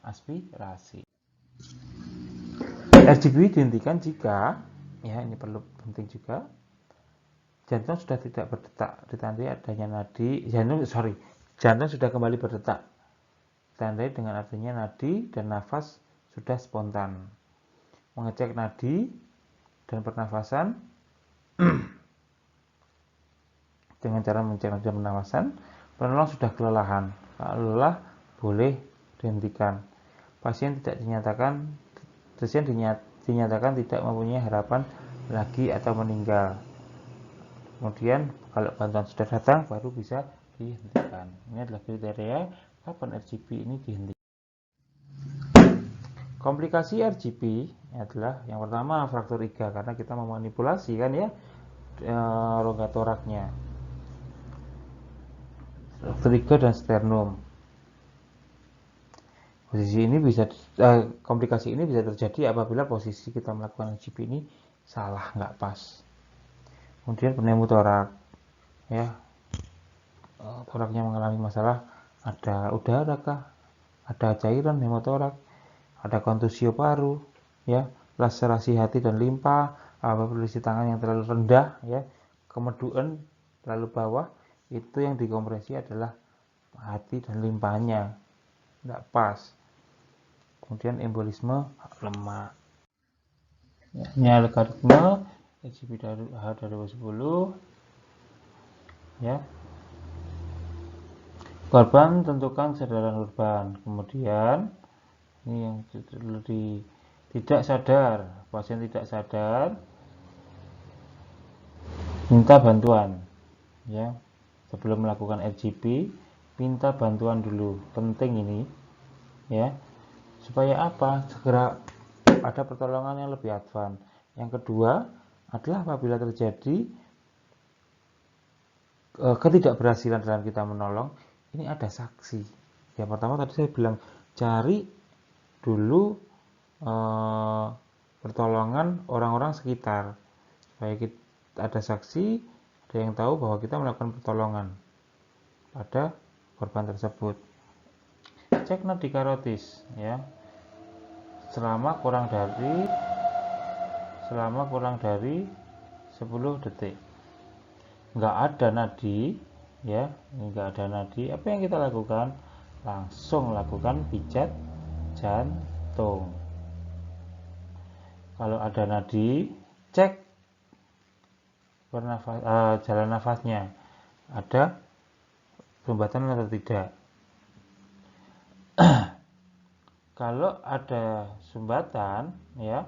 aspirasi. RGB dihentikan jika, ya ini perlu penting juga, jantung sudah tidak berdetak, ditandai adanya jantung sudah kembali berdetak, ditandai dengan adanya nadi dan nafas sudah spontan. Mengecek nadi dan pernafasan dengan cara mengecek nadi dan pernafasan, penolong sudah kelelahan. Kalau lelah boleh dihentikan. Pasien dinyatakan tidak mempunyai harapan lagi atau meninggal. Kemudian kalau bantuan sudah datang baru bisa dihentikan. Ini adalah kriteria kapan RGP ini dihentikan. Komplikasi RGP adalah yang pertama fraktur iga, karena kita memanipulasi kan ya rongga toraknya. Fraktur iga dan sternum. Komplikasi ini bisa terjadi apabila posisi kita melakukan RGP ini salah, nggak pas. Kemudian pneumotorak, ya, toraknya mengalami masalah, ada udara kah, ada cairan pneumotorak, ada kontusio paru, ya, laserasi hati dan limpa, posisi tangan yang terlalu rendah, ya, kemeduan terlalu bawah, itu yang dikompresi adalah hati dan limpanya, nggak pas. Kemudian embolisme lemak, ya, algoritma RGP H2010, ya. Korban tentukan kesadaran urban. Kemudian ini yang tidak sadar, pasien tidak sadar, minta bantuan, ya. Sebelum melakukan RGP, minta bantuan dulu, penting ini, ya. Supaya apa? Segera ada pertolongan yang lebih advance. Yang kedua adalah apabila terjadi ketidakberhasilan dalam kita menolong, ini ada saksi. Yang pertama tadi saya bilang, cari dulu pertolongan orang-orang sekitar, supaya kita ada saksi, ada yang tahu bahwa kita melakukan pertolongan pada korban tersebut. Cek nadi karotis, ya, selama kurang dari 10 detik. Nggak ada nadi, ya, nggak ada nadi, apa yang kita lakukan? Langsung lakukan pijat jantung. Kalau ada nadi, cek jalan nafasnya, ada sumbatan atau tidak. Kalau ada sumbatan, ya,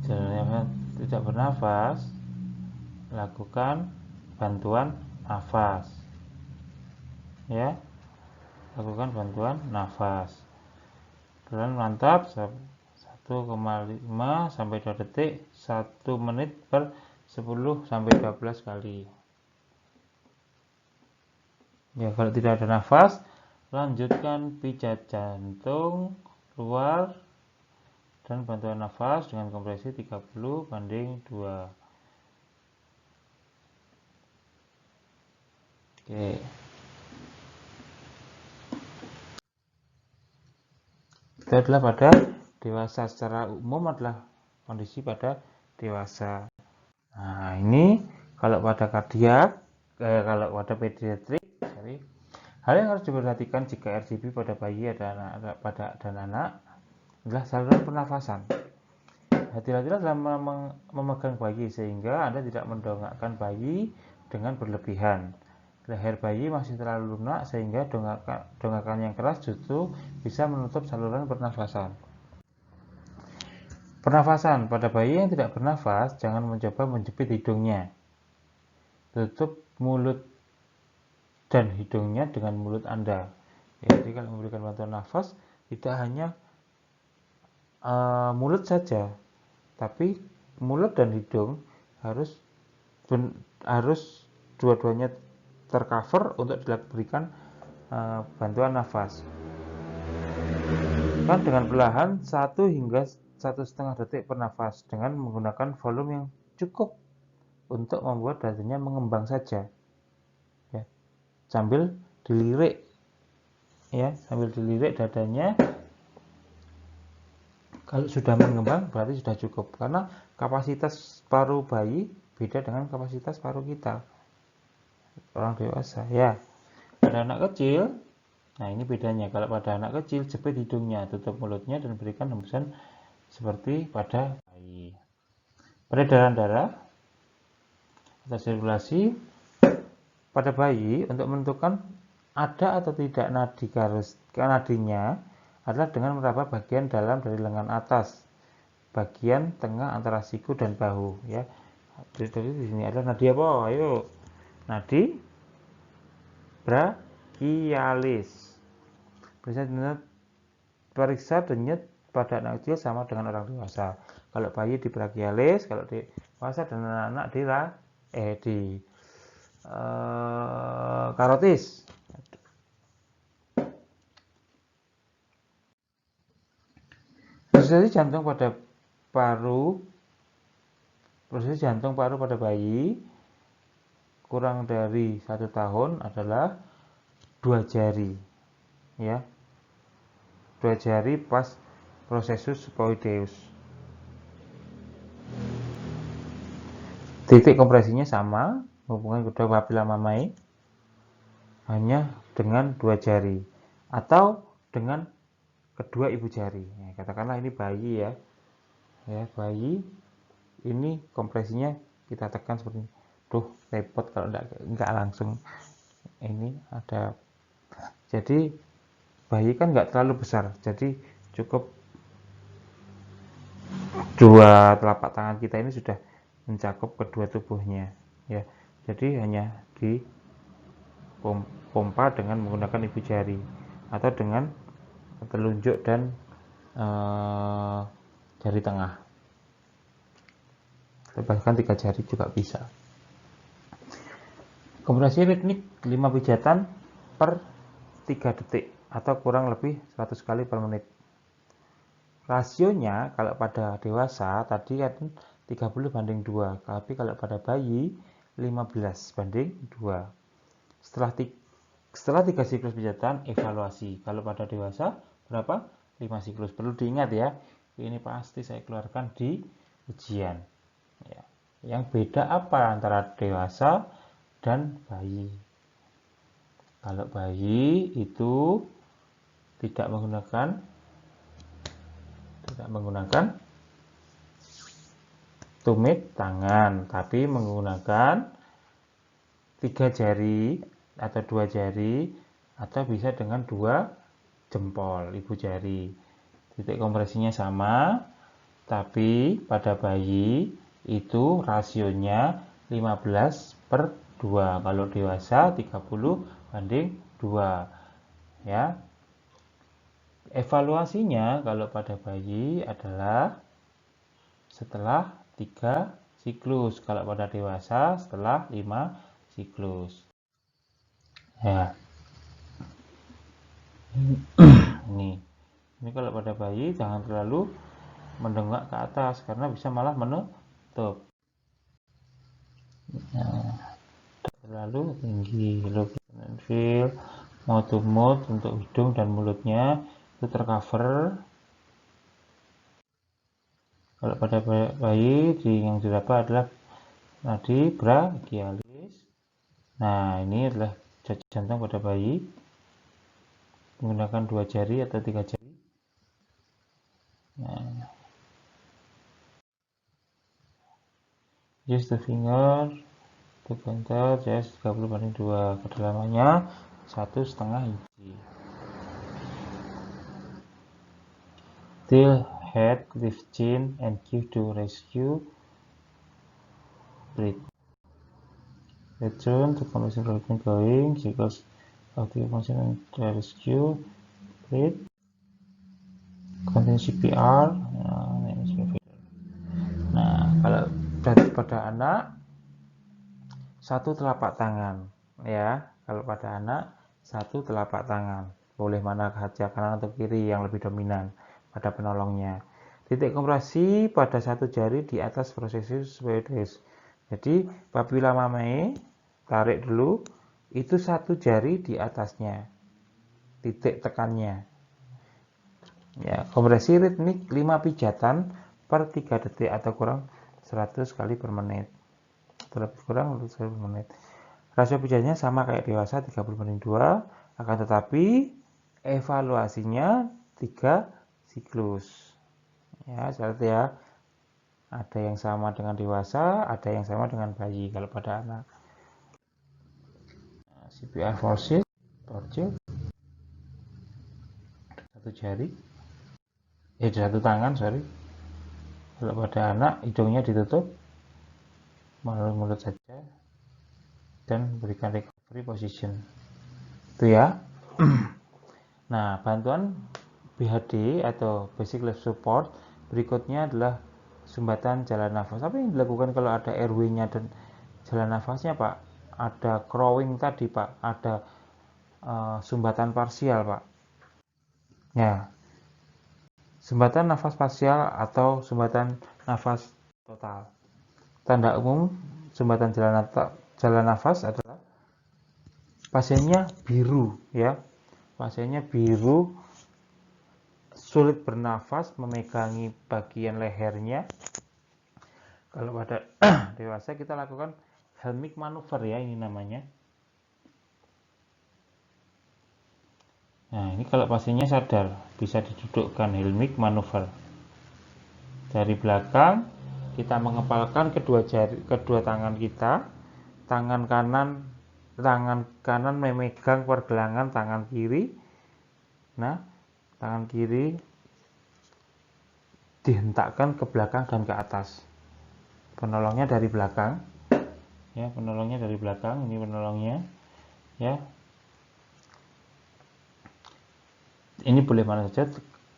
jalannya tidak bernafas, lakukan bantuan nafas, ya, lakukan bantuan nafas. Jalan mantap 1,5 sampai 2 detik, 1 menit per 10 sampai 12 kali. Ya, kalau tidak ada nafas, lanjutkan pijat jantung luar dan bantuan nafas dengan kompresi 30:2. Oke. Itu adalah pada dewasa. Secara umum adalah kondisi pada dewasa. Nah, ini kalau pada kardiak, kalau pada pediatrik, hal yang harus diperhatikan jika RCP pada bayi dan anak adalah saluran pernafasan. Hati-hatilah dalam memegang bayi sehingga Anda tidak mendongakkan bayi dengan berlebihan. Leher bayi masih terlalu lunak sehingga dongakan yang keras justru bisa menutup saluran pernafasan. Pernafasan pada bayi yang tidak bernafas, jangan mencoba menjepit hidungnya. Tutup mulut dan hidungnya dengan mulut Anda. Jadi kalau memberikan bantuan nafas tidak hanya mulut saja, tapi mulut dan hidung harus dua-duanya tercover untuk diberikan bantuan nafas. Kan dengan perlahan 1 hingga 1,5 detik per nafas dengan menggunakan volume yang cukup untuk membuat dadanya mengembang saja. Ya, sambil dilirik, dadanya. Kalau sudah mengembang berarti sudah cukup, karena kapasitas paru bayi beda dengan kapasitas paru kita orang dewasa ya. Pada anak kecil, nah ini bedanya. Kalau pada anak kecil, jepit hidungnya, tutup mulutnya dan berikan hembusan seperti pada bayi. Peredaran darah atau sirkulasi pada bayi untuk menentukan ada atau tidak nadinya adalah dengan meraba bagian dalam dari lengan atas, bagian tengah antara siku dan bahu ya. Jadi di sini ada nadi apa? Ayo. Nadi brachialis. Periksa denyut pada anak kecil sama dengan orang dewasa. Kalau bayi di brachialis, kalau dewasa dan anak-anak di karotis. Posisi jantung paru pada bayi kurang dari 1 tahun adalah 2 jari, ya, 2 jari pas processus spoideus. Titik kompresinya sama, hubungan kedua papilla mamae hanya dengan 2 jari atau dengan kedua ibu jari. Nah, katakanlah ini bayi ya, bayi ini kompresinya kita tekan seperti ini. Duh, repot kalau enggak langsung ini ada. Jadi bayi kan enggak terlalu besar, jadi cukup dua telapak tangan kita ini sudah mencakup kedua tubuhnya ya. Jadi hanya di pompa dengan menggunakan ibu jari atau dengan telunjuk dan jari tengah, bahkan 3 jari juga bisa. Kompresi ritmik 5 pijatan per 3 detik atau kurang lebih 100 kali per menit. Rasionya kalau pada dewasa tadi kan 30:2, tapi kalau pada bayi 15:2. Setelah 3 siklus pijatan, evaluasi. Kalau pada dewasa berapa? 5 siklus. Perlu diingat ya, ini pasti saya keluarkan di ujian ya. Yang beda apa antara dewasa dan bayi? Kalau bayi itu tidak menggunakan tumit tangan, tapi menggunakan 3 jari atau 2 jari atau bisa dengan 2 jempol ibu jari. Titik kompresinya sama, tapi pada bayi itu rasionya 15:2. Kalau dewasa 30:2 ya. Evaluasinya kalau pada bayi adalah setelah 3 siklus, kalau pada dewasa setelah 5 siklus ya. Ini kalau pada bayi jangan terlalu mendongak ke atas karena bisa malah menutup. Nah, terlalu tinggi. Low and feel, mouth to mouth untuk hidung dan mulutnya itu tercover. Kalau pada bayi yang diraba adalah nadi brachialis. Nah, ini adalah jantung pada bayi menggunakan 2 jari atau 3 jari. Nah, use the finger to counter just 30/2, kedalamannya 1,5 inci. Till head, lift chin, and give to rescue breath. Return to conventional breathing going, cycles of the function and rescue breath. Continue CPR. Nah, kalau pada anak satu telapak tangan, ya. Kalau pada anak satu telapak tangan, boleh mana saja, kanan atau kiri yang lebih dominan pada penolongnya. Titik kompresi pada satu jari di atas prosesus spheroides. Jadi papilla mamae tarik dulu, itu satu jari di atasnya, titik tekannya. Ya, kompresi ritmik 5 pijatan per 3 detik atau kurang 100 kali per menit. Terlebih kurang 100 kali per menit. Rasio pijatnya sama kayak dewasa 30/2, akan tetapi evaluasinya 3 siklus. Ya, seperti ya. Ada yang sama dengan dewasa, ada yang sama dengan bayi kalau pada anak. CPR forceps, torcil, satu jari, satu tangan, sorry. Kalau pada anak, hidungnya ditutup melalui mulut saja dan berikan recovery position. Itu ya. Nah, bantuan BHD atau basic life support berikutnya adalah sumbatan jalan nafas. Apa yang dilakukan kalau ada airway-nya dan jalan nafasnya, Pak? Ada crowing tadi, Pak. Ada sumbatan parsial, Pak. Ya, sumbatan nafas parsial atau sumbatan nafas total. Tanda umum sumbatan jalan nafas adalah pasiennya biru, ya. Pasiennya biru, sulit bernafas, memegangi bagian lehernya. Kalau pada dewasa kita lakukan Helmich manuver, ya, ini namanya. Nah, ini kalau pasiennya sadar, bisa didudukkan Helmich manuver. Dari belakang kita mengepalkan kedua tangan kita, tangan kanan memegang pergelangan tangan kiri. Nah, tangan kiri dihentakkan ke belakang dan ke atas. Penolongnya dari belakang, ya, penolongnya dari belakang. Ini penolongnya, ya. Ini boleh mana saja,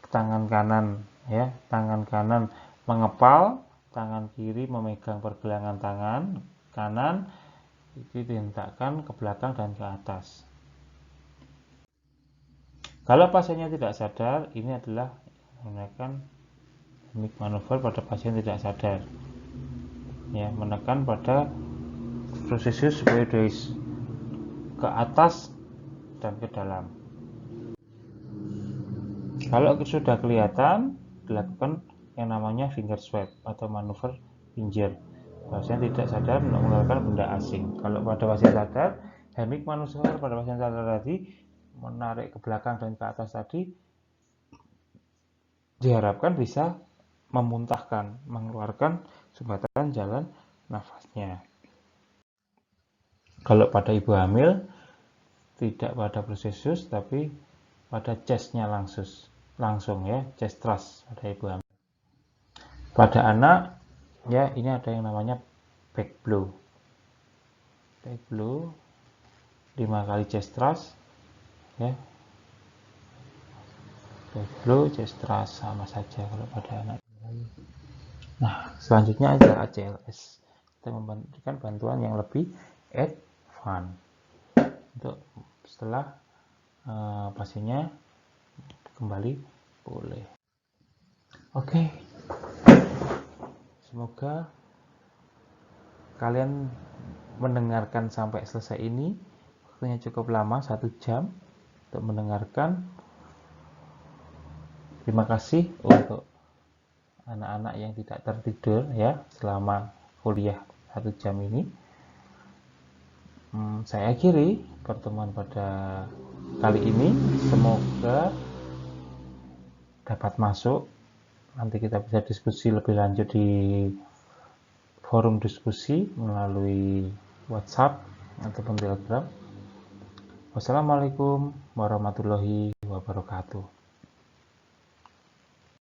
tangan kanan, ya, tangan kanan mengepal, tangan kiri memegang pergelangan tangan kanan, itu dihentakkan ke belakang dan ke atas. Kalau pasiennya tidak sadar, ini adalah menggunakan Helmich manuver pada pasien tidak sadar, ya, menekan pada prosesus spheroides ke atas dan ke dalam. Kalau sudah kelihatan, dilakukan yang namanya finger swab atau manuver finger. Pasien tidak sadar mengeluarkan benda asing. Kalau pada pasien sadar, Helmich manuver pada pasien sadar tadi, menarik ke belakang dan ke atas tadi, diharapkan bisa memuntahkan, mengeluarkan sumbatan jalan nafasnya. Kalau pada ibu hamil, tidak pada prosesus, tapi pada chestnya langsung, ya, chest thrust pada ibu hamil. Pada anak, ya, ini ada yang namanya back blow. Back blow 5 kali chest thrust, ya. Back blow, chest thrust sama saja kalau pada anak. Nah, selanjutnya adalah ACLS. Kita memberikan bantuan yang lebih advance untuk setelah pasiennya kembali pulih. Oke. Semoga kalian mendengarkan sampai selesai ini. Waktunya cukup lama, 1 jam untuk mendengarkan. Terima kasih untuk anak-anak yang tidak tertidur ya selama kuliah 1 jam ini. Saya akhiri pertemuan pada kali ini. Semoga dapat masuk. Nanti kita bisa diskusi lebih lanjut di forum diskusi melalui WhatsApp ataupun Telegram. Wassalamualaikum warahmatullahi wabarakatuh.